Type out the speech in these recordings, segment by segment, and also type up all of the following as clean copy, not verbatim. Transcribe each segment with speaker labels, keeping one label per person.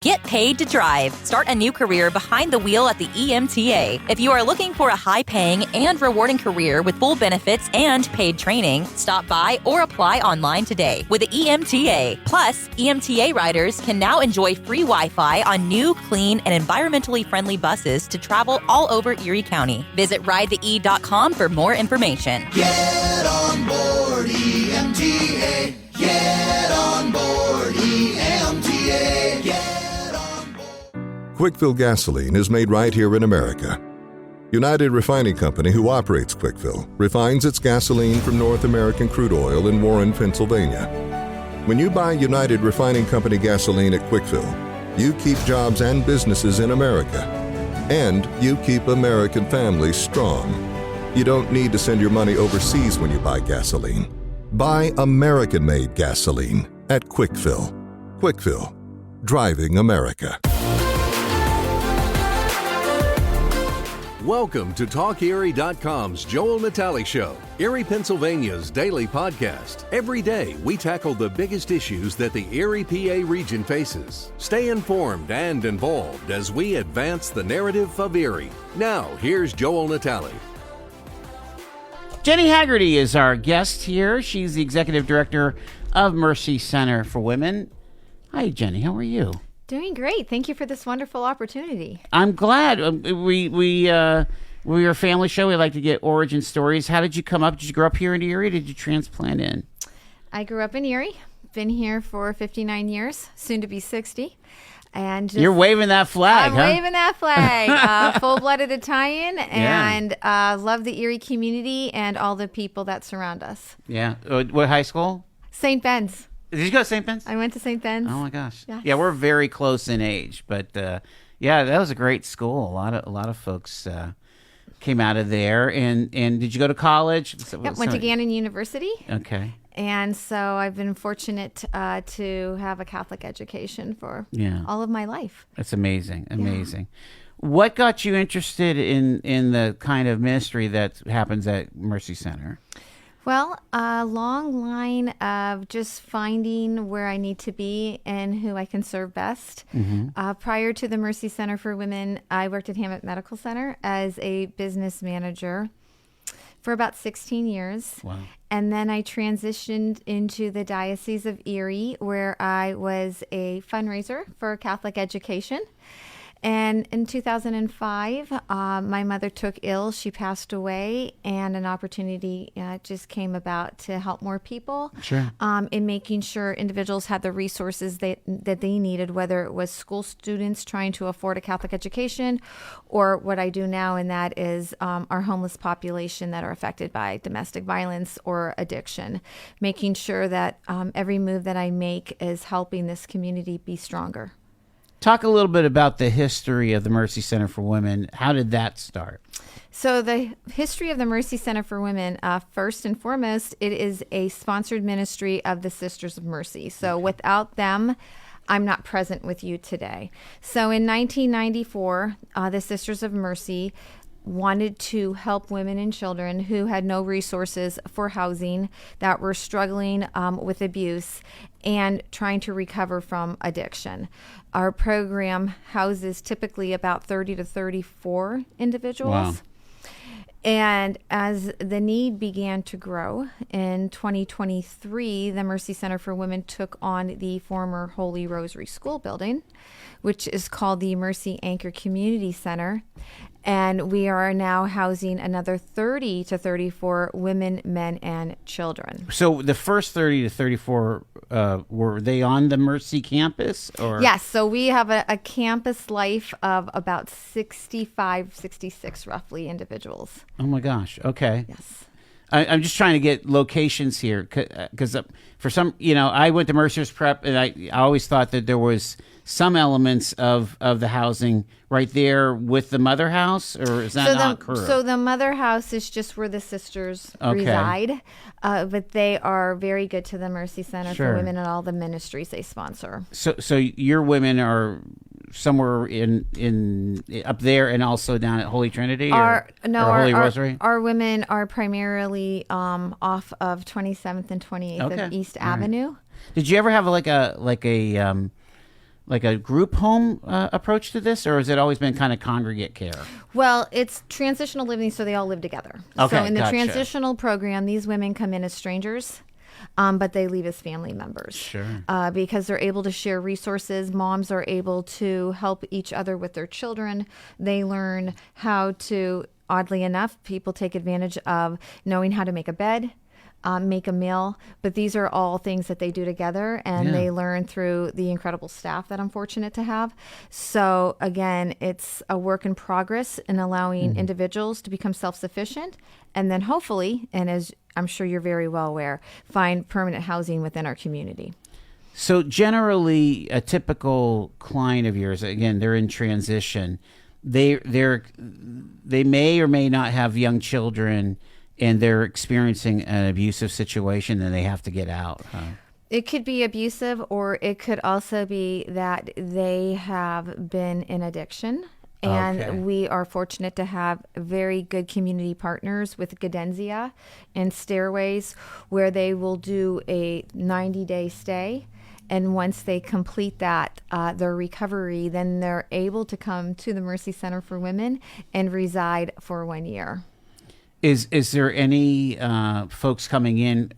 Speaker 1: Get paid to drive. Start a new career behind the wheel at the EMTA. If you are looking for a high-paying and rewarding career with full benefits and paid training, stop by or apply online today with the EMTA. Plus, EMTA riders can now enjoy free Wi-Fi on new, clean, and environmentally friendly buses to travel all over Erie County. Visit ridethee.com for more information.
Speaker 2: Get on board EMTA. Get on board EMTA. Get
Speaker 3: Quickfill gasoline is made right here in America. United Refining Company, who operates Quickfill, refines its gasoline from North American crude oil in Warren, Pennsylvania. When you buy United Refining Company gasoline at Quickfill, you keep jobs and businesses in America. And you keep American families strong. You don't need to send your money overseas when you buy gasoline. Buy American-made gasoline at Quickfill. Quickfill, driving America.
Speaker 4: Welcome to TalkErie.com's Joel Natale Show, Erie, Pennsylvania's daily podcast. Every day, we tackle the biggest issues that the Erie, PA region faces. Stay informed and involved as we advance the narrative of Erie. Now, here's Joel Natale.
Speaker 5: Jennie Hagerty is our guest here. She's the executive director of Mercy Center for Women. Hi, Jennie. How are you?
Speaker 6: Doing great. Thank you for this wonderful opportunity.
Speaker 5: I'm glad. We're a family show. We like to get origin stories. How did you come up? Did you grow up here in Erie? Or did you transplant in?
Speaker 6: I grew up in Erie. Been here for 59 years, soon to be 60. And
Speaker 5: you're waving that flag,
Speaker 6: I'm waving that flag. Full-blooded Italian, and love the Erie community and all the people that surround us.
Speaker 5: Yeah. What high school?
Speaker 6: St. Ben's.
Speaker 5: Did you go to St. Ben's?
Speaker 6: I went to St. Ben's.
Speaker 5: Oh my gosh.
Speaker 6: Yes.
Speaker 5: Yeah, we're very close in age, but yeah, that was a great school. A lot of folks came out of there. And did you go to college?
Speaker 6: Went to Gannon University.
Speaker 5: Okay.
Speaker 6: And so I've been fortunate to have a Catholic education for all of my life.
Speaker 5: That's amazing. Amazing. Yeah. What got you interested in the kind of ministry that happens at Mercy Center?
Speaker 6: Well, a long line of just finding where I need to be and who I can serve best. Mm-hmm. Prior to the Mercy Center for Women, I worked at Hammett Medical Center as a business manager for about 16 years. Wow. And then I transitioned into the Diocese of Erie, where I was a fundraiser for Catholic education. And in 2005, my mother took ill. She passed away, and an opportunity just came about to help more people in making sure individuals had the resources that they needed, whether it was school students trying to afford a Catholic education, or what I do now, and that is our homeless population that are affected by domestic violence or addiction, making sure that every move that I make is helping this community be stronger.
Speaker 5: Talk a little bit about the history of the Mercy Center for Women. How did that start?
Speaker 6: So the history of the Mercy Center for Women, first and foremost, it is a sponsored ministry of the Sisters of Mercy. So without them, I'm not present with you today. So in 1994, the Sisters of Mercy wanted to help women and children who had no resources for housing, that were struggling with abuse and trying to recover from addiction. Our program houses typically about 30 to 34 individuals. Wow. And as the need began to grow in 2023, the Mercy Center for Women took on the former Holy Rosary School building, which is called the Mercy Anchor Community Center. And we are now housing another 30 to 34 women, men, and children.
Speaker 5: So the first 30 to 34, were they on the Mercy campus? Or?
Speaker 6: Yes. So we have a campus life of about 65, 66 roughly individuals.
Speaker 5: Oh my gosh. Okay.
Speaker 6: Yes.
Speaker 5: I'm just trying to get locations here because for some, I went to Mercer's Prep, and I always thought that there was some elements of the housing right there with the mother house, or is that not correct? So
Speaker 6: the mother house is just where the sisters reside, but they are very good to the Mercy Center for Women and all the ministries they sponsor.
Speaker 5: So your women are somewhere in up there and also down at Holy Trinity or Holy Rosary?
Speaker 6: Our women are primarily off of 27th and 28th of East Avenue.
Speaker 5: Did you ever have like like a group home approach to this, or has it always been kind of congregate care?
Speaker 6: Well, it's transitional living, so they all live together.
Speaker 5: Okay,
Speaker 6: so in the
Speaker 5: gotcha.
Speaker 6: transitional program, these women come in as strangers. But they leave as family members.
Speaker 5: Sure.
Speaker 6: Because they're able to share resources. Moms are able to help each other with their children. They learn how to, oddly enough, people take advantage of knowing how to make a bed, make a meal. But these are all things that they do together, and they learn through the incredible staff that I'm fortunate to have. So again, it's a work in progress in allowing individuals to become self-sufficient, and then hopefully, and as I'm sure you're very well aware, find permanent housing within our community.
Speaker 5: So generally, a typical client of yours, again, they're in transition. They may or may not have young children, and they're experiencing an abusive situation, and they have to get out.
Speaker 6: It could be abusive, or it could also be that they have been in addiction. And
Speaker 5: Okay.
Speaker 6: we are fortunate to have very good community partners with Gadenzia and Stairways, where they will do a 90-day stay. And once they complete that, their recovery, then they're able to come to the Mercy Center for Women and reside for 1 year.
Speaker 5: Is there any folks coming in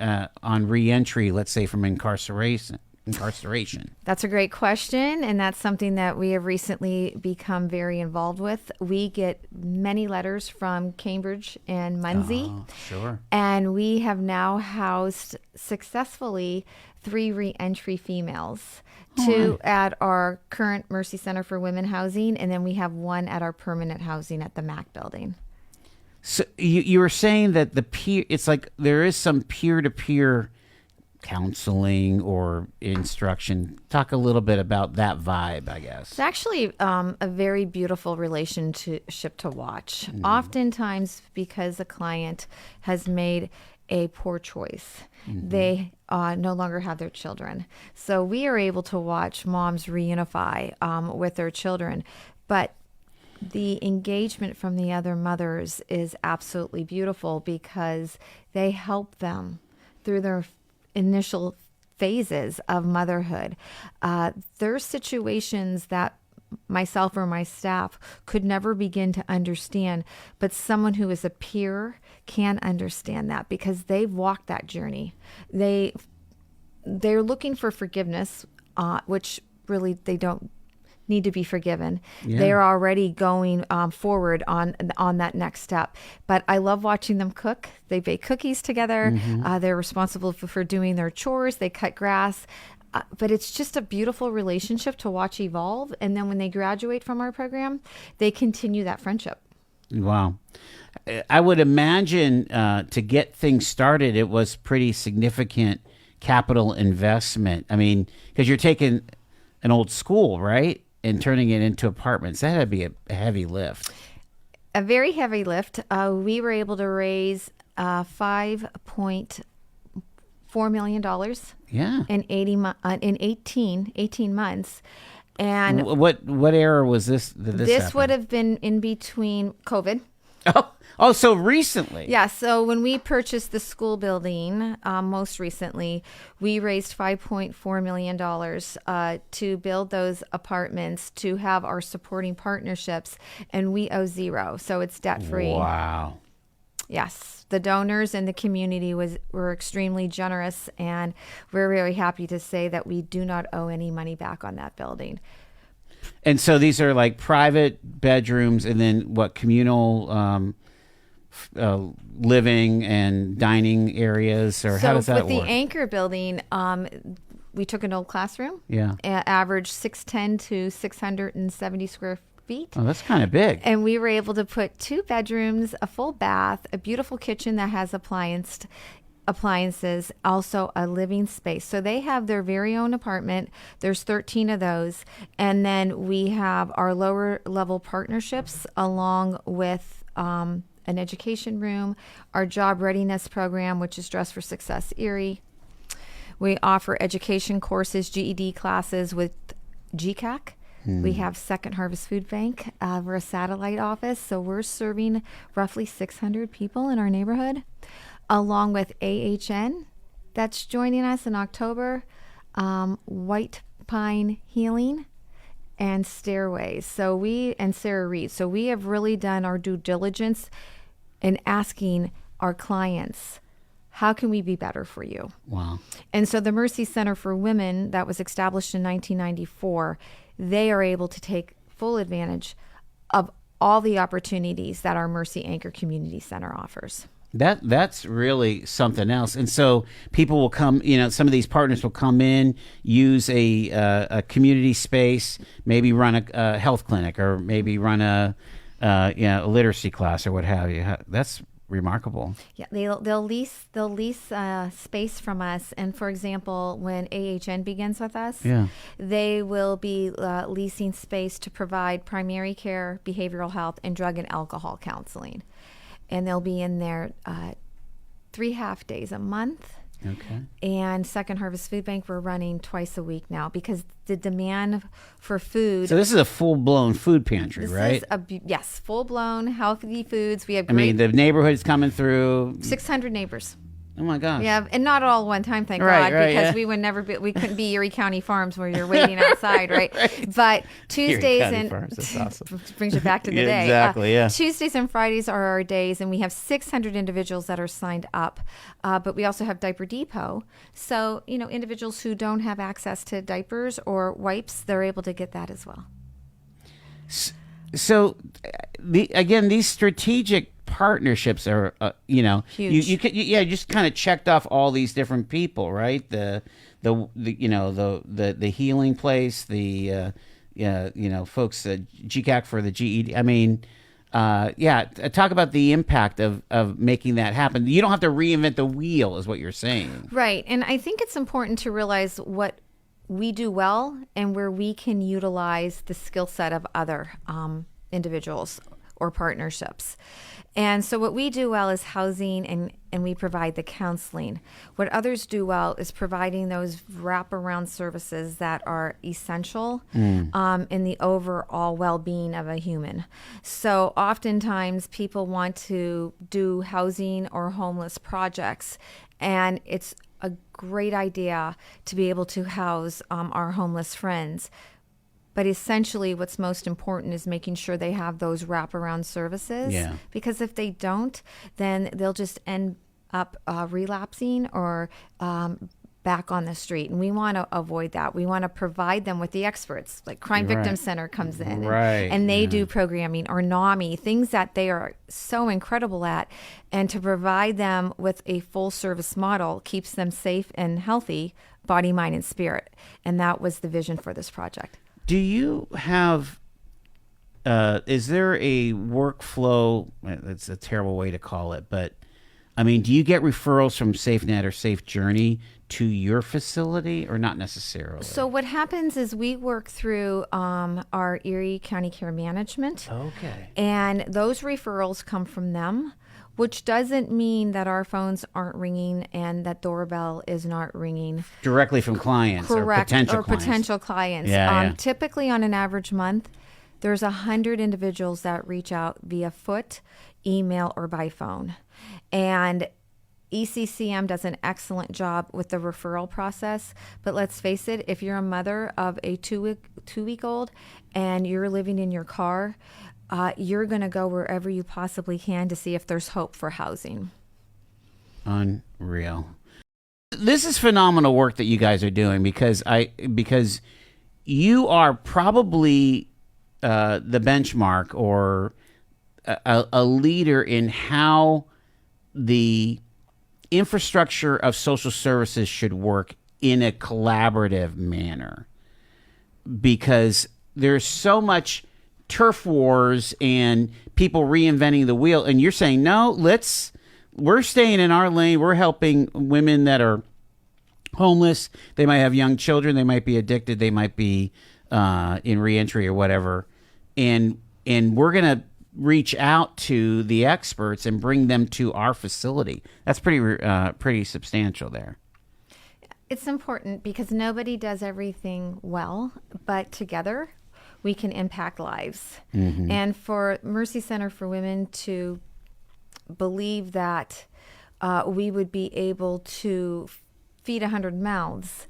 Speaker 5: on reentry, let's say from incarceration?
Speaker 6: That's a great question, and that's something that we have recently become very involved with. We get many letters from Cambridge and Muncie.
Speaker 5: Oh, sure.
Speaker 6: And we have now housed successfully 3 reentry females, 2 at our current Mercy Center for Women housing, and then we have 1 at our permanent housing at the MAC building.
Speaker 5: So you were saying that it's like there is some peer-to-peer counseling or instruction. Talk a little bit about that vibe, I guess.
Speaker 6: It's actually a very beautiful relationship to watch. Oftentimes, because a client has made a poor choice, they no longer have their children. So we are able to watch moms reunify with their children. But the engagement from the other mothers is absolutely beautiful, because they help them through their initial phases of motherhood. There's situations that myself or my staff could never begin to understand, but someone who is a peer can understand that, because they've walked that journey. They're looking for forgiveness, which really they don't need to be forgiven.
Speaker 5: Yeah.
Speaker 6: They are already going forward on that next step. But I love watching them cook. They bake cookies together. They're responsible for doing their chores. They cut grass. But it's just a beautiful relationship to watch evolve. And then when they graduate from our program, they continue that friendship.
Speaker 5: Wow. I would imagine to get things started, it was pretty significant capital investment. I mean, because you're taking an old school, right, and turning it into apartments. That had to be a heavy lift.
Speaker 6: A very heavy lift. We were able to raise $5.4 million
Speaker 5: Yeah.
Speaker 6: in 18 months. And
Speaker 5: What era was this?
Speaker 6: this
Speaker 5: happen?
Speaker 6: would have been in between COVID.
Speaker 5: Oh, so recently.
Speaker 6: Yeah, so when we purchased the school building most recently, we raised $5.4 million to build those apartments, to have our supporting partnerships, and we owe zero, so it's debt-free.
Speaker 5: Wow.
Speaker 6: Yes, the donors and the community were extremely generous, and we're very happy to say that we do not owe any money back on that building.
Speaker 5: And so these are like private bedrooms, and then what, communal living and dining areas, or how does that
Speaker 6: work?
Speaker 5: work?
Speaker 6: So with the anchor building, we took an old classroom.
Speaker 5: Yeah.
Speaker 6: Average 610 to 670 square feet.
Speaker 5: Oh, that's kind of big.
Speaker 6: And we were able to put 2 bedrooms, a full bath, a beautiful kitchen that has appliances, also a living space. So they have their very own apartment. There's 13 of those. And then we have our lower level partnerships, along with an education room, our job readiness program, which is Dress for Success Erie. We offer education courses, GED classes with GCAC. We have Second Harvest Food Bank. We're a satellite office, so we're serving roughly 600 people in our neighborhood, along with AHN that's joining us in October, White Pine Healing, and stairways. And Sarah Reed. So we have really done our due diligence in asking our clients, how can we be better for you?
Speaker 5: Wow.
Speaker 6: And so the Mercy Center for Women that was established in 1994, they are able to take full advantage of all the opportunities that our Mercy Anchor Community Center offers.
Speaker 5: That's really something else. And so people will come, some of these partners will come in, use a community space, maybe run a health clinic, or maybe run a literacy class or what have you. That's remarkable.
Speaker 6: Yeah, they'll lease space from us. And for example, when AHN begins with us, they will be leasing space to provide primary care, behavioral health, and drug and alcohol counseling. And they'll be in there 3 half days a month.
Speaker 5: Okay.
Speaker 6: And Second Harvest Food Bank, we're running twice a week now because the demand for food.
Speaker 5: So this is a full-blown food pantry, right?
Speaker 6: Yes, full-blown healthy foods. We have
Speaker 5: the neighborhood's coming through.
Speaker 6: 600 neighbors.
Speaker 5: Oh my gosh.
Speaker 6: Yeah, and not all one time, thank
Speaker 5: Right,
Speaker 6: God, because we would never be, we couldn't be Erie County Farms where you're waiting outside, right? But Tuesdays
Speaker 5: Erie County
Speaker 6: and
Speaker 5: Farms, that's awesome.
Speaker 6: brings you back to the
Speaker 5: Yeah,
Speaker 6: day.
Speaker 5: exactly, yeah.
Speaker 6: Tuesdays and Fridays are our days, and we have 600 individuals that are signed up. But we also have Diaper Depot. So, individuals who don't have access to diapers or wipes, they're able to get that as well.
Speaker 5: So, these strategic partnerships are,
Speaker 6: Huge.
Speaker 5: you just kind of checked off all these different people, right? The healing place, the folks, GCAC for the GED. I mean, talk about the impact of making that happen. You don't have to reinvent the wheel, is what you're saying,
Speaker 6: right? And I think it's important to realize what we do well and where we can utilize the skill set of other individuals or partnerships. And so what we do well is housing, and we provide the counseling. What others do well is providing those wraparound services that are essential in the overall well-being of a human. So oftentimes people want to do housing or homeless projects, and it's a great idea to be able to house our homeless friends. But essentially, what's most important is making sure they have those wraparound services.
Speaker 5: Yeah.
Speaker 6: Because if they don't, then they'll just end up relapsing or back on the street. And we want to avoid that. We want to provide them with the experts, like Crime Victim Center comes in and they do programming, or NAMI, things that they are so incredible at. And to provide them with a full service model keeps them safe and healthy, body, mind, and spirit. And that was the vision for this project.
Speaker 5: Do you have, is there a workflow, that's a terrible way to call it, but I mean, do you get referrals from SafeNet or Safe Journey to your facility, or not necessarily?
Speaker 6: So what happens is we work through our Erie County Care Management.
Speaker 5: Okay.
Speaker 6: And those referrals come from them, which doesn't mean that our phones aren't ringing and that doorbell is not ringing.
Speaker 5: Directly from clients.
Speaker 6: Correct.
Speaker 5: Or potential
Speaker 6: clients.
Speaker 5: Yeah.
Speaker 6: Typically on an average month, there's 100 individuals that reach out via foot, email, or by phone. And ECCM does an excellent job with the referral process. But let's face it, if you're a mother of a two-week-old and you're living in your car, you're going to go wherever you possibly can to see if there's hope for housing.
Speaker 5: Unreal. This is phenomenal work that you guys are doing, because you are probably the benchmark, or a leader in how the infrastructure of social services should work in a collaborative manner, because there's so much turf wars and people reinventing the wheel, and you're saying, no, we're staying in our lane. We're helping women that are homeless. They might have young children. They might be addicted. They might be in reentry or whatever. And we're going to reach out to the experts and bring them to our facility. That's pretty substantial there.
Speaker 6: It's important because nobody does everything well, but together we can impact lives. Mm-hmm. And for Mercy Center for Women to believe that we would be able to feed 100 mouths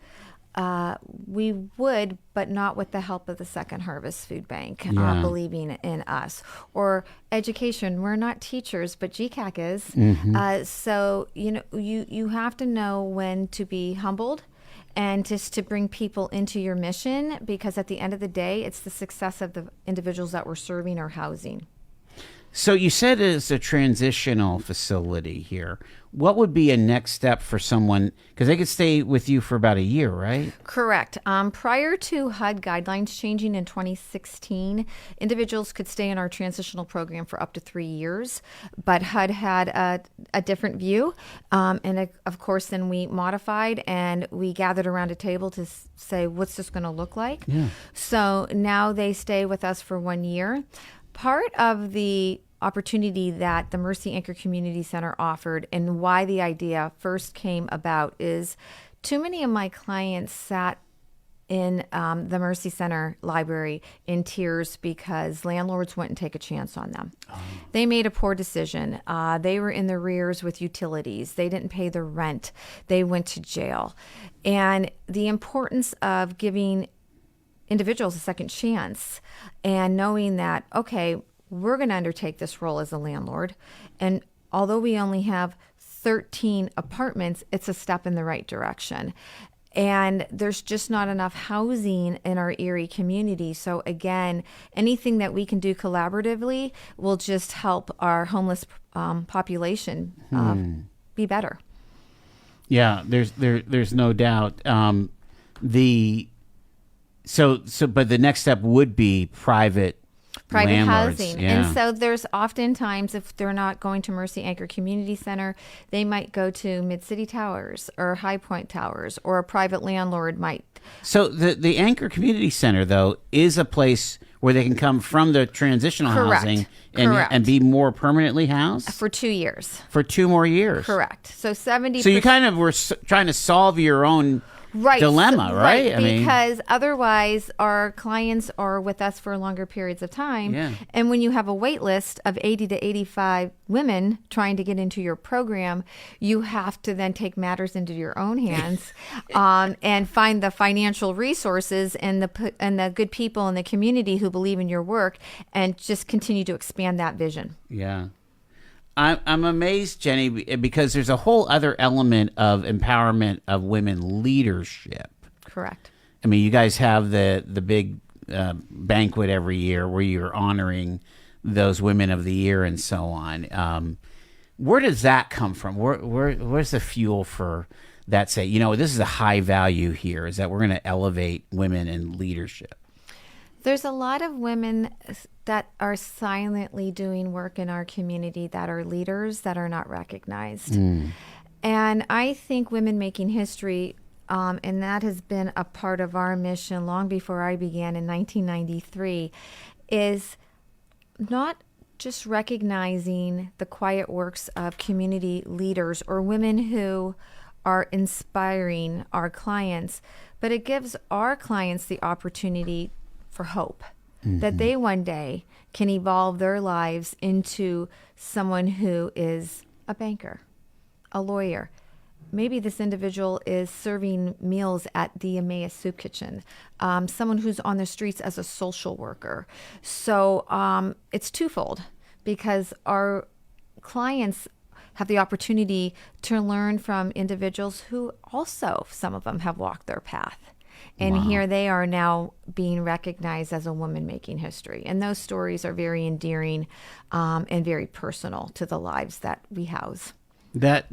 Speaker 6: we would, but not with the help of the Second Harvest Food Bank, believing in us. Or education, we're not teachers, but GCAC is. So, you have to know when to be humbled and just to bring people into your mission, because at the end of the day, it's the success of the individuals that we're serving or housing.
Speaker 5: So you said it's a transitional facility here. What would be a next step for someone? Because they could stay with you for about a year, right?
Speaker 6: Correct. Prior to HUD guidelines changing in 2016, individuals could stay in our transitional program for up to 3 years. But HUD had a different view. Of course, then we modified and we gathered around a table to say, what's this going to look like? Yeah. So now they stay with us for 1 year. Part of the opportunity that the Mercy Anchor Community Center offered and why the idea first came about is too many of my clients sat in the Mercy Center library in tears because landlords wouldn't take a chance on them. They made a poor decision. They were in the rears with utilities. They didn't pay their rent. They went to jail. And the importance of giving individuals a second chance and knowing that, okay, we're going to undertake this role as a landlord. And although we only have 13 apartments, it's a step in the right direction. And there's just not enough housing in our Erie community. So again, anything that we can do collaboratively will just help our homeless population be better.
Speaker 5: Yeah, there's no doubt. But the next step would be private landlords.
Speaker 6: Housing.
Speaker 5: Yeah.
Speaker 6: And so there's oftentimes, if they're not going to Mercy Anchor Community Center, they might go to Mid-City Towers or High Point Towers, or a private landlord might.
Speaker 5: So the Anchor Community Center, though, is a place where they can come from the transitional housing and be more permanently housed?
Speaker 6: For 2 years.
Speaker 5: For 2 more years.
Speaker 6: Correct. So 70%.
Speaker 5: So you kind of were trying to solve your own dilemma, right?
Speaker 6: Because otherwise our clients are with us for longer periods of time.
Speaker 5: Yeah.
Speaker 6: And when you have a wait list of 80 to 85 women trying to get into your program, you have to then take matters into your own hands and find the financial resources and the good people in the community who believe in your work and just continue to expand that vision.
Speaker 5: Yeah. I'm amazed, Jenny, because there's a whole other element of empowerment of women leadership.
Speaker 6: Correct.
Speaker 5: I mean, you guys have the big banquet every year where you're honoring those women of the year and so on. Where does that come from? Where's the fuel for that? Say, this is a high value here, is that we're going to elevate women in leadership.
Speaker 6: There's a lot of women that are silently doing work in our community that are leaders that are not recognized. And I think Women Making History, and that has been a part of our mission long before I began in 1993, is not just recognizing the quiet works of community leaders or women who are inspiring our clients, but it gives our clients the opportunity for hope, that they one day can evolve their lives into someone who is a banker, a lawyer. Maybe this individual is serving meals at the Emmaus Soup Kitchen, someone who's on the streets as a social worker. So it's twofold, because our clients have the opportunity to learn from individuals who also, some of them, have walked their path. And here they are now being recognized as a woman making history. And those stories are very endearing and very personal to the lives that we house. That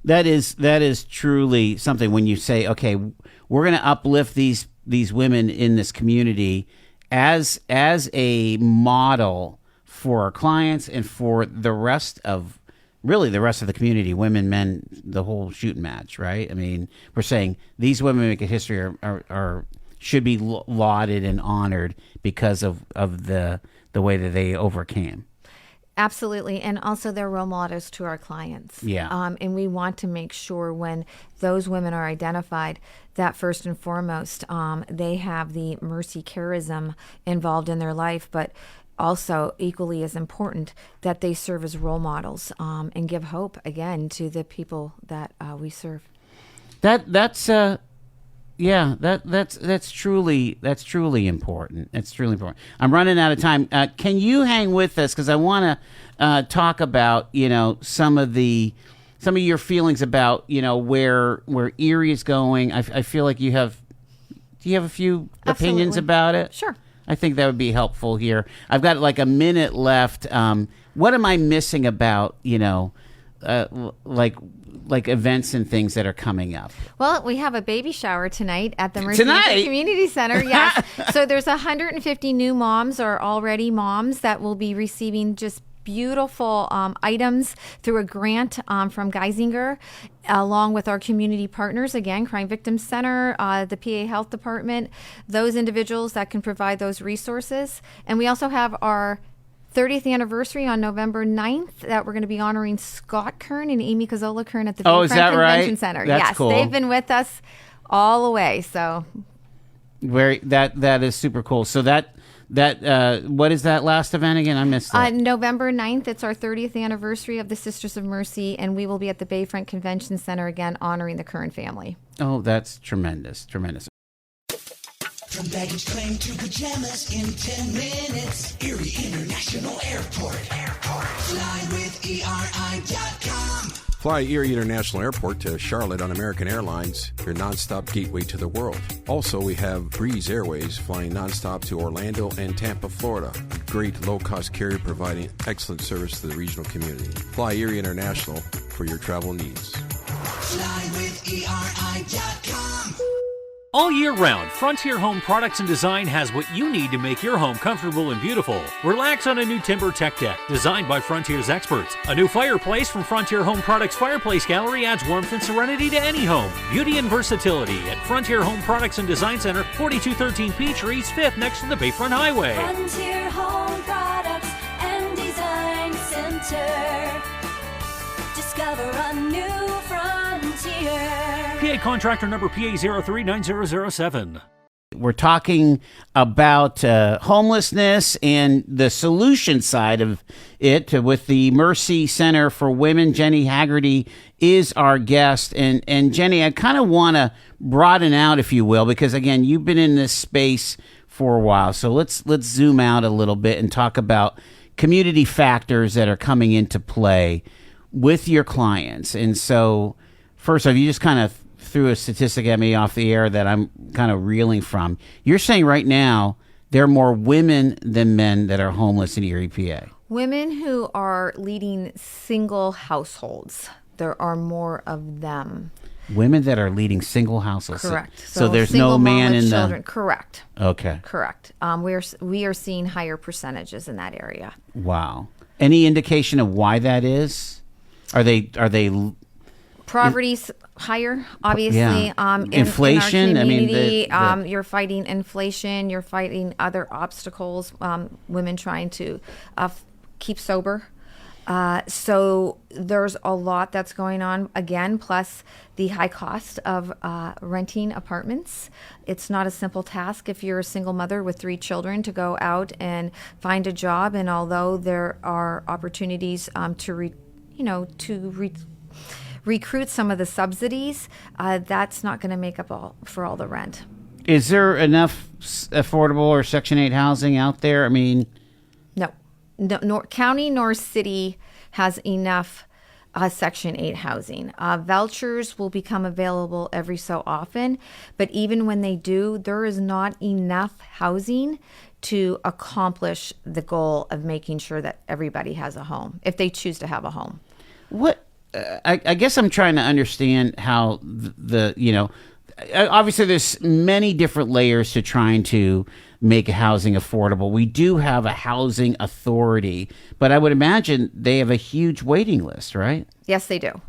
Speaker 5: is truly something when you say, okay, we're going to uplift these women in this community as a model for our clients and for the rest of the community, women, men, the whole shooting match, right? I mean, we're saying these women making history are should be lauded and honored because of the way that they overcame.
Speaker 6: Absolutely. And also they're role models to our clients.
Speaker 5: Yeah.
Speaker 6: And we want to make sure when those women are identified that first and foremost, they have the mercy charism involved in their life, but also equally as important that they serve as role models and give hope again to the people that we serve.
Speaker 5: That's Yeah, that's truly important. That's truly important. I'm running out of time. Can you hang with us, because I want to talk about some of your feelings about where Erie is going. I feel like you have. Do you have a few opinions about it?
Speaker 6: Sure.
Speaker 5: I think that would be helpful here. I've got like a minute left. What am I missing about like events and things that are coming up?
Speaker 6: Well, we have a baby shower tonight at the Mercy Community Center. Yes. So there's 150 new moms or already moms that will be receiving just beautiful items through a grant from Geisinger, along with our community partners, again, Crime Victim Center, the PA Health Department, those individuals that can provide those resources. And we also have our 30th anniversary on November 9th that we're going to be honoring Scott Kern and Amy Cazzola Kern at the Bayfront Convention Center.
Speaker 5: That's
Speaker 6: yes,
Speaker 5: cool.
Speaker 6: They've been with us all the way. So
Speaker 5: that is super cool. So that what is that last event again? I missed that.
Speaker 6: November 9th, it's our 30th anniversary of the Sisters of Mercy, and we will be at the Bayfront Convention Center again honoring the Kern family.
Speaker 5: Oh, that's tremendous.
Speaker 2: From baggage claim to pajamas in 10 minutes. Erie International Airport. Fly with ERI.com.
Speaker 7: Fly Erie International Airport to Charlotte on American Airlines, your nonstop gateway to the world. Also, we have Breeze Airways flying nonstop to Orlando and Tampa, Florida. A great low-cost carrier providing excellent service to the regional community. Fly Erie International for your travel needs.
Speaker 2: Fly with ERI.com.
Speaker 8: All year round, Frontier Home Products and Design has what you need to make your home comfortable and beautiful. Relax on a new timber tech deck designed by Frontier's experts. A new fireplace from Frontier Home Products Fireplace Gallery adds warmth and serenity to any home. Beauty and versatility at Frontier Home Products and Design Center, 4213 Peachtree, 5th next to the Bayfront Highway.
Speaker 9: Frontier Home Products and Design Center. Discover a new frontier.
Speaker 8: PA contractor number PA039007.
Speaker 5: We're talking about homelessness and the solution side of it with the Mercy Center for Women. Jennie Hagerty is our guest. And Jennie, I kind of want to broaden out, if you will, because, again, you've been in this space for a while. So let's zoom out a little bit and talk about community factors that are coming into play with your clients. And so, first off, you just kind of threw a statistic at me off the air that I'm kind of reeling from. You're saying right now there are more women than men that are homeless in Erie, PA.
Speaker 6: Women who are leading single households, there are more of them.
Speaker 5: Women that are leading single households.
Speaker 6: Correct.
Speaker 5: So there's no man in
Speaker 6: children.
Speaker 5: the...
Speaker 6: Correct.
Speaker 5: Okay.
Speaker 6: Correct. We are seeing higher percentages in that area.
Speaker 5: Wow. Any indication of why that is? Are they
Speaker 6: Poverty's higher, obviously.
Speaker 5: Yeah.
Speaker 6: Inflation.
Speaker 5: In our
Speaker 6: community, you're fighting inflation. You're fighting other obstacles. Women trying to keep sober. So there's a lot that's going on. Again, plus the high cost of renting apartments. It's not a simple task if you're a single mother with 3 children to go out and find a job. And although there are opportunities to recruit some of the subsidies, that's not going to make up for all the rent.
Speaker 5: Is there enough affordable or Section 8 housing out there? I mean...
Speaker 6: No, nor county nor city has enough Section 8 housing. Vouchers will become available every so often, but even when they do, there is not enough housing to accomplish the goal of making sure that everybody has a home, if they choose to have a home.
Speaker 5: What I guess I'm trying to understand how obviously there's many different layers to trying to make housing affordable. We do have a housing authority, but I would imagine they have a huge waiting list, right?
Speaker 6: Yes, they do.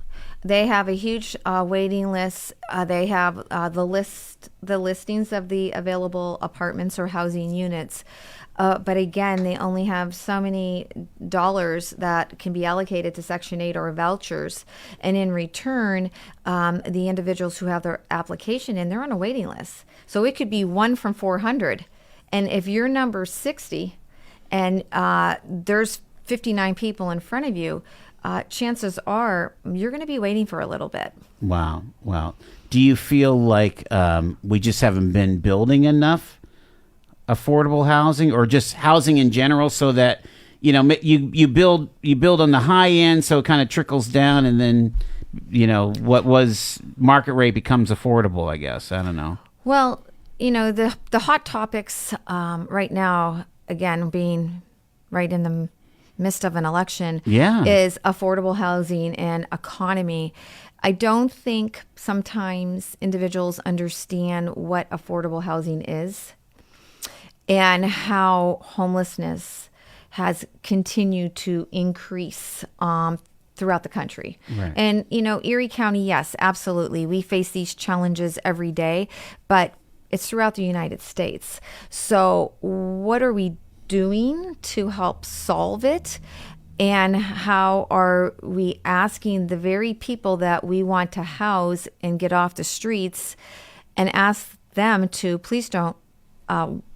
Speaker 6: They have a huge waiting list. They have the listings of the available apartments or housing units. But again, they only have so many dollars that can be allocated to Section 8 or vouchers. And in return, the individuals who have their application in, they're on a waiting list. So it could be 1 from 400. And if your number's 60 and there's 59 people in front of you, chances are you're going to be waiting for a little bit.
Speaker 5: Wow. Do you feel like we just haven't been building enough affordable housing, or just housing in general, so that you build on the high end, so it kind of trickles down, and then what was market rate becomes affordable, I guess. I don't know.
Speaker 6: Well, the hot topics right now, again, being right in the midst of an election, is affordable housing and economy. I don't think sometimes individuals understand what affordable housing is and how homelessness has continued to increase throughout the country.
Speaker 5: Right.
Speaker 6: And, Erie County, yes, absolutely. We face these challenges every day, but it's throughout the United States. So what are we doing to help solve it? And how are we asking the very people that we want to house and get off the streets and ask them to please don't,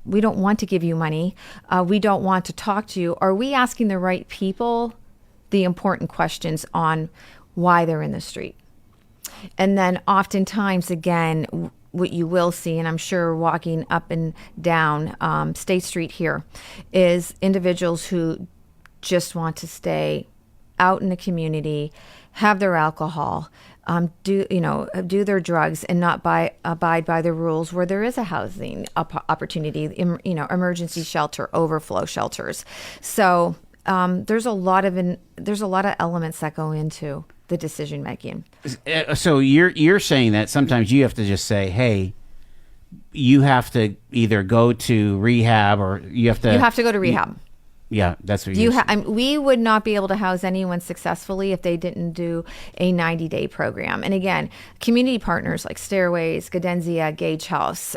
Speaker 6: we don't want to give you money. We don't want to talk to you. Are we asking the right people the important questions on why they're in the street? And then oftentimes, again, what you will see, and I'm sure walking up and down State Street here, is individuals who just want to stay out in the community, have their alcohol, do their drugs, and not abide by the rules where there is a housing opportunity, emergency shelter, overflow shelters. So there's a lot of elements that go into the decision making.
Speaker 5: So you're saying that sometimes you have to just say, hey, you have to either go to rehab, or you have to go to rehab. Yeah, that's what you're saying.
Speaker 6: We would not be able to house anyone successfully if they didn't do a 90-day program. And again, community partners like Stairways, Gadenzia, Gage House,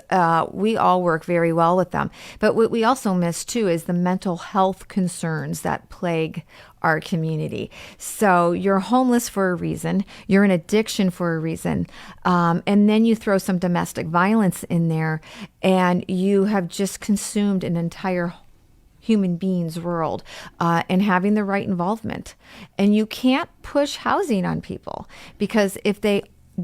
Speaker 6: we all work very well with them. But what we also miss too is the mental health concerns that plague our community. So you're homeless for a reason, you're in addiction for a reason, and then you throw some domestic violence in there, and you have just consumed an entire human being's world, and having the right involvement. And you can't push housing on people, because if they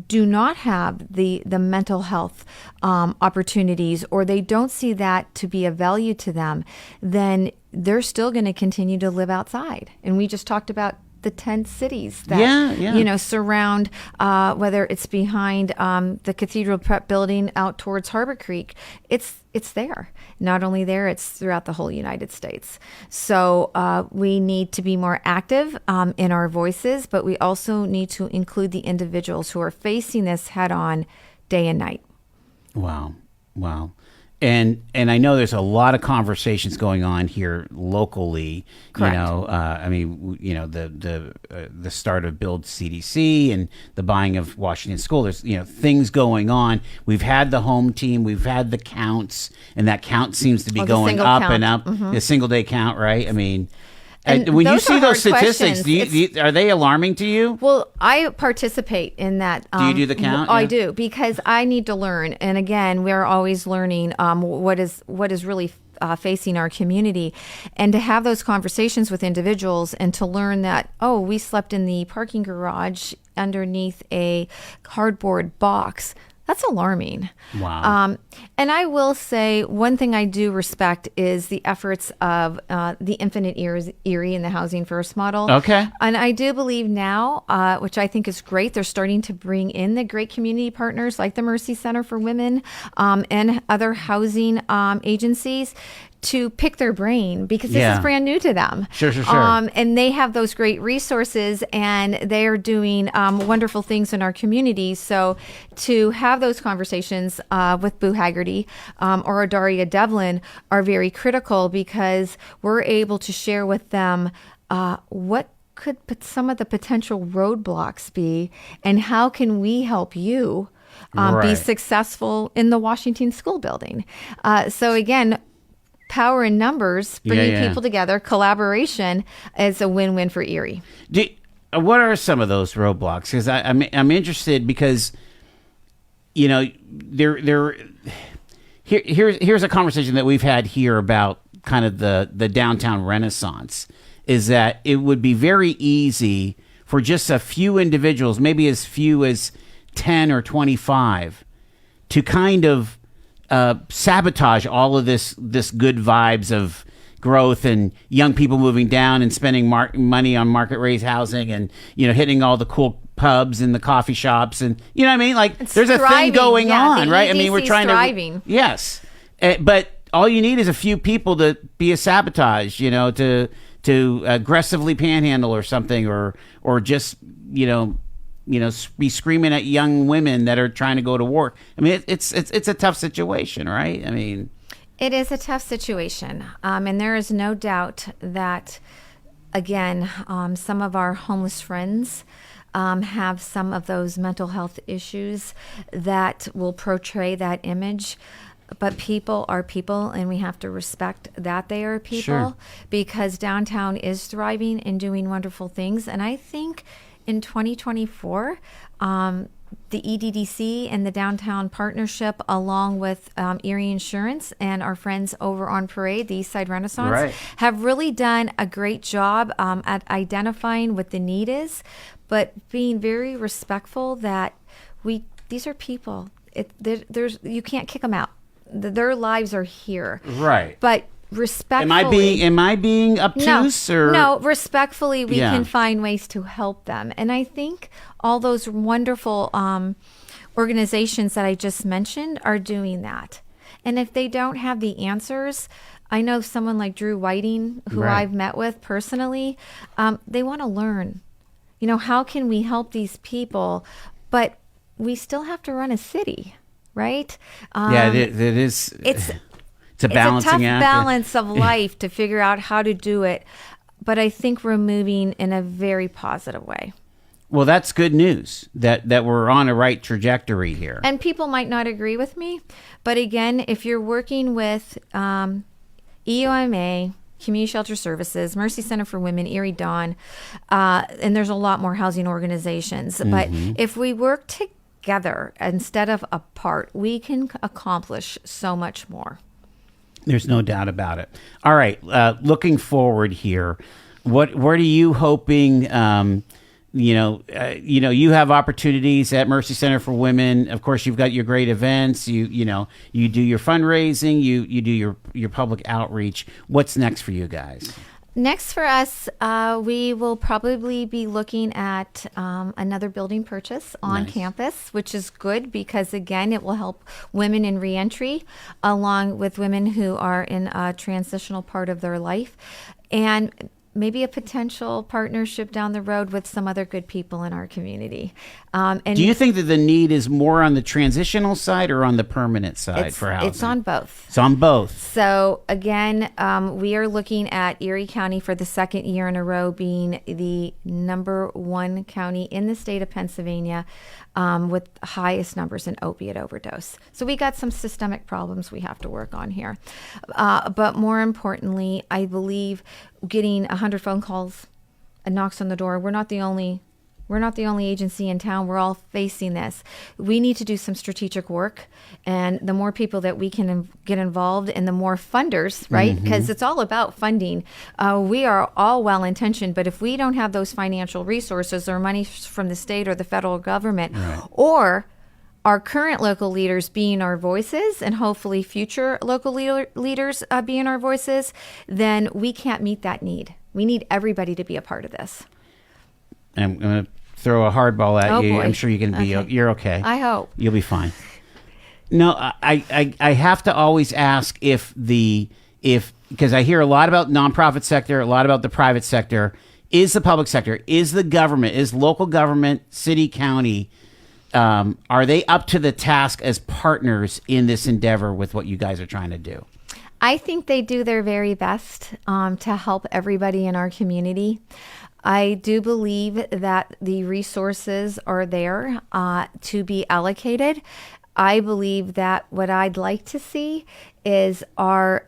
Speaker 6: do not have the mental health opportunities, or they don't see that to be a value to them, then they're still going to continue to live outside. And we just talked about the tent cities that surround, whether it's behind the Cathedral Prep building out towards Harbor Creek. It's there. Not only there, it's throughout the whole United States. So we need to be more active in our voices, but we also need to include the individuals who are facing this head on day and night. Wow.
Speaker 5: And I know there's a lot of conversations going on here locally.
Speaker 6: Correct.
Speaker 5: The start of Build CDC and the buying of Washington School. There's things going on. We've had the home team. We've had the counts, and that count seems to be going up and up. Mm-hmm. The single day count, right? I mean. And when you see those statistics, are they alarming to you?
Speaker 6: Well, I participate in that.
Speaker 5: Do you do the count?
Speaker 6: I do, because I need to learn. And again, we're always learning what is really facing our community, and to have those conversations with individuals, and to learn that, we slept in the parking garage underneath a cardboard box. That's alarming.
Speaker 5: Wow.
Speaker 6: And I will say one thing I do respect is the efforts of the Infinite Erie and the Housing First model.
Speaker 5: Okay.
Speaker 6: And I do believe now, which I think is great, they're starting to bring in the great community partners like the Mercy Center for Women and other housing agencies to pick their brain, because this is brand new to them.
Speaker 5: Sure.
Speaker 6: And they have those great resources, and they are doing wonderful things in our community. So to have those conversations with Boo Hagerty or Daria Devlin are very critical, because we're able to share with them what could some of the potential roadblocks be, and how can we help you be successful in the Washington School building. So again, power in numbers, bringing people together, collaboration is a win-win for Erie.
Speaker 5: What are some of those roadblocks? Because I'm interested, because here's a conversation that we've had here about kind of the downtown renaissance, is that it would be very easy for just a few individuals, maybe as few as 10 or 25, to kind of sabotage all of this good vibes of growth and young people moving down and spending money on market rate housing and, hitting all the cool pubs and the coffee shops and, you know what I mean? Like,
Speaker 6: It's
Speaker 5: there's a thing
Speaker 6: thriving.
Speaker 5: going
Speaker 6: Yeah,
Speaker 5: on,
Speaker 6: the
Speaker 5: right? I mean, we're
Speaker 6: EDC 's
Speaker 5: trying
Speaker 6: thriving.
Speaker 5: to... Yes. But all you need is a few people to be a sabotage, to aggressively panhandle or something, or just, be screaming at young women that are trying to go to work. I mean, it's a tough situation, right? I mean...
Speaker 6: It is a tough situation. And there is no doubt that, again, some of our homeless friends have some of those mental health issues that will portray that image. But people are people, and we have to respect that they are people.
Speaker 5: Sure.
Speaker 6: Because downtown is thriving and doing wonderful things. And I think in 2024, the EDDC and the Downtown Partnership, along with Erie Insurance and our friends over on Parade, the East Side Renaissance,
Speaker 5: Right.
Speaker 6: have really done a great job at identifying what the need is, but being very respectful that these are people. You can't kick them out. Their lives are here.
Speaker 5: Right.
Speaker 6: But respectfully...
Speaker 5: Am I being obtuse?
Speaker 6: No, respectfully, we
Speaker 5: Yeah.
Speaker 6: can find ways to help them. And I think all those wonderful organizations that I just mentioned are doing that. And if they don't have the answers, I know someone like Drew Whiting, who
Speaker 5: Right.
Speaker 6: I've met with personally, they want to learn. How can we help these people? But we still have to run a city, right?
Speaker 5: Yeah, it is.
Speaker 6: It's
Speaker 5: a balancing
Speaker 6: tough
Speaker 5: act.
Speaker 6: balance of life to figure out how to do it. But I think we're moving in a very positive way.
Speaker 5: Well, that's good news that we're on a right trajectory here.
Speaker 6: And people might not agree with me, but again, if you're working with EOMA, Community Shelter Services, Mercy Center for Women, Erie Dawn, and there's a lot more housing organizations. But if we work together instead of apart, we can accomplish so much more.
Speaker 5: There's no doubt about it. All right, looking forward here, what are you hoping? You have opportunities at Mercy Center for Women. Of course, you've got your great events. You do your fundraising. You do your public outreach. What's next for you guys?
Speaker 6: Next for us, we will probably be looking at another building purchase on
Speaker 5: Nice.
Speaker 6: campus, which is good because, again, it will help women in reentry along with women who are in a transitional part of their life. And maybe a potential partnership down the road with some other good people in our community. And
Speaker 5: Do you think that the need is more on the transitional side or on the permanent side for housing?
Speaker 6: it's on both.
Speaker 5: It's on both.
Speaker 6: So again, we are looking at Erie County for the second year in a row being the #1 county in the state of Pennsylvania with highest numbers in opiate overdose. So we got some systemic problems we have to work on here. But more importantly, I believe getting 100 phone calls and knocks on the door. We're not the only agency in town. We're all facing this. We need to do some strategic work, and the more people that we can get involved and the more funders, right? Because it's all about funding. We are all well-intentioned, but if we don't have those financial resources or money from the state or the federal government, or our current local leaders being our voices and hopefully future local leaders being our voices, then we can't meet that need. We need everybody to be a part of this.
Speaker 5: I'm going to throw a hardball at you.
Speaker 6: Boy.
Speaker 5: I'm sure you can be.
Speaker 6: Okay.
Speaker 5: You're okay.
Speaker 6: I hope.
Speaker 5: You'll be fine. No, I have to always ask because I hear a lot about nonprofit sector, a lot about the private sector. Is the public sector, is the government, is local government, city, county, are they up to the task as partners in this endeavor with what you guys are trying to do?
Speaker 6: I think they do their very best to help everybody in our community. I do believe that the resources are there to be allocated. I believe that what I'd like to see is our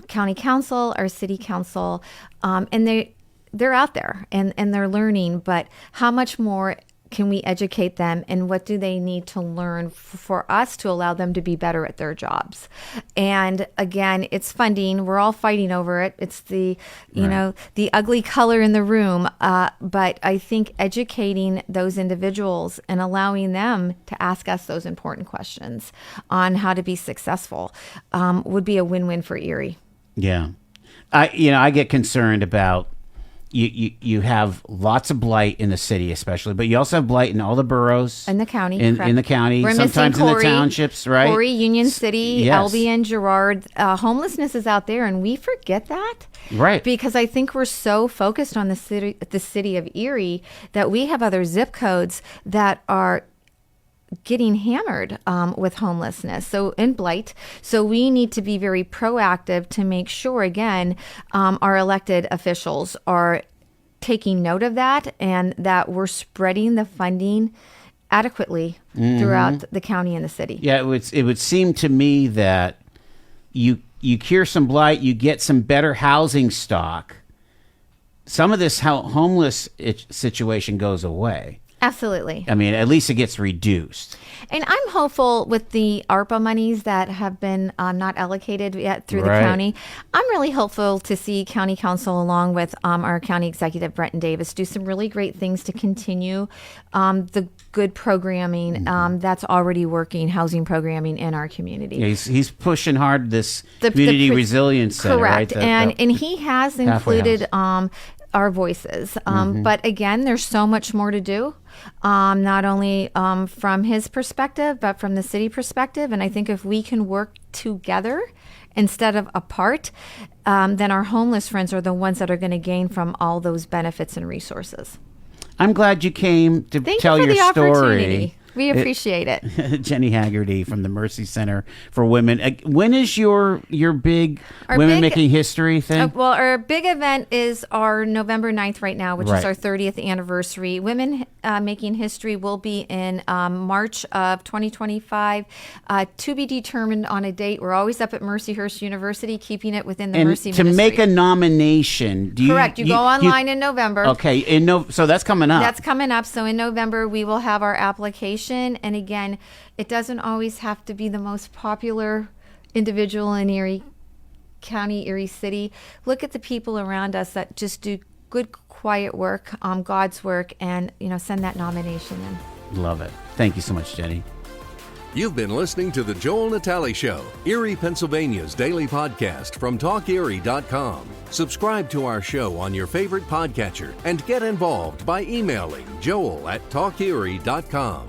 Speaker 6: county council, our city council, and they're out there and they're learning, but how much more can we educate them, and what do they need to learn for us to allow them to be better at their jobs? And again, it's funding. We're all fighting over it. It's the, the ugly color in the room. But I think educating those individuals and allowing them to ask us those important questions on how to be successful would be a win-win for Erie.
Speaker 5: Yeah. I get concerned about you have lots of blight in the city, especially, but you also have blight in all the boroughs.
Speaker 6: In the county.
Speaker 5: In the county,
Speaker 6: We're
Speaker 5: sometimes
Speaker 6: missing
Speaker 5: in the townships, right?
Speaker 6: Corey, Union City,
Speaker 5: Yes.
Speaker 6: Albion, Girard. Homelessness is out there, and we forget that.
Speaker 5: Right.
Speaker 6: Because I think we're so focused on the city of Erie that we have other zip codes that are getting hammered with homelessness, so in blight. So we need to be very proactive to make sure, again, our elected officials are taking note of that and that we're spreading the funding adequately throughout the county and the city.
Speaker 5: Yeah, it would seem to me that you cure some blight, you get some better housing stock, some of this homeless situation goes away.
Speaker 6: Absolutely.
Speaker 5: I mean, at least it gets reduced.
Speaker 6: And I'm hopeful with the ARPA monies that have been not allocated yet through
Speaker 5: Right.
Speaker 6: the county. I'm really hopeful to see County Council, along with our County Executive, Brenton Davis, do some really great things to continue the good programming that's already working, housing programming in our community.
Speaker 5: Yeah, he's pushing hard this community resilience center,
Speaker 6: correct.
Speaker 5: right?
Speaker 6: And he has included our voices. But again, there's so much more to do, not only from his perspective, but from the city perspective. And I think if we can work together instead of apart, then our homeless friends are the ones that are going to gain from all those benefits and resources.
Speaker 5: I'm glad you came to
Speaker 6: Thank
Speaker 5: tell
Speaker 6: you for
Speaker 5: your
Speaker 6: the
Speaker 5: story.
Speaker 6: opportunity. We appreciate it.
Speaker 5: Jennie Hagerty from the Mercy Center for Women. When is your big
Speaker 6: Our
Speaker 5: Women
Speaker 6: big-
Speaker 5: Making History thing?
Speaker 6: Well, our big event is our November 9th right now, which
Speaker 5: Right.
Speaker 6: is our 30th anniversary. Women Making History will be in March of 2025, to be determined on a date. We're always up at Mercyhurst University, keeping it within the
Speaker 5: And
Speaker 6: Mercy
Speaker 5: to
Speaker 6: Ministry.
Speaker 5: make a nomination,
Speaker 6: Correct. You go online in November.
Speaker 5: Okay, so that's coming up.
Speaker 6: That's coming up. So in November, we will have our application. And again, it doesn't always have to be the most popular individual in Erie County, Erie City. Look at the people around us that just do good, quiet work, God's work, and send that nomination in.
Speaker 5: Love it. Thank you so much, Jennie.
Speaker 4: You've been listening to The Joel Natale Show, Erie, Pennsylvania's daily podcast from TalkErie.com. Subscribe to our show on your favorite podcatcher and get involved by emailing Joel@TalkErie.com.